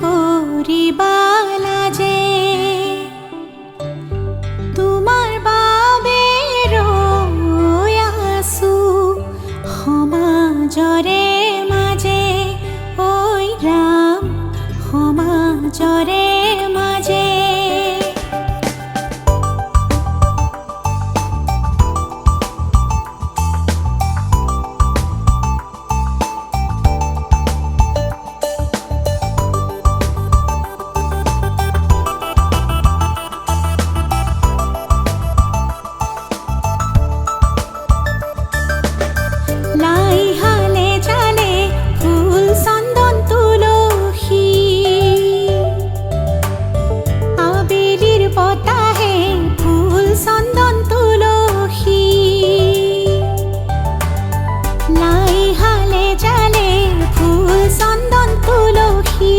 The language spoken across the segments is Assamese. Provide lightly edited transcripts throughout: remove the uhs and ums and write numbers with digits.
কৰিবা লাজে তোমাৰ বাবেৰ আছু সমাজৰে মাজে ঐ ৰাম সমাজৰে মাজে লাই হালে জালে ফুল চন্দন তুলসী আবেলির বতাহে ফুল চন্দন তুলসী লাই হালে জালে ফুল চন্দন তুলসী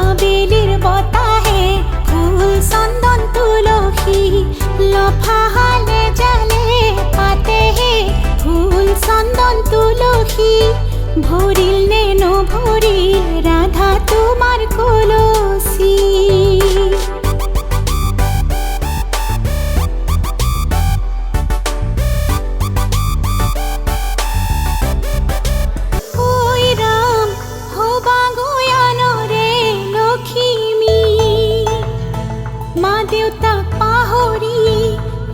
আবেলির বতাহে ফুল চন্দন তুলসী লফা হালে জালে পাতেহে ফুল চন্দন তুলসী ভরিল নে নভরিল রাধা তোমার কলসী ওই রাম হবা গয়ানরে লক্ষ্মী মা দেউতাক পাহৰি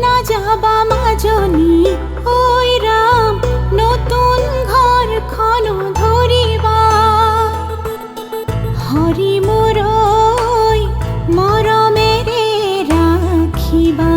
নাযাবা মাজনী ঐ ৰাম নতুন ঘৰখন ধৰিবা হৰি মোৰ মৰমেৰে ৰাখিবা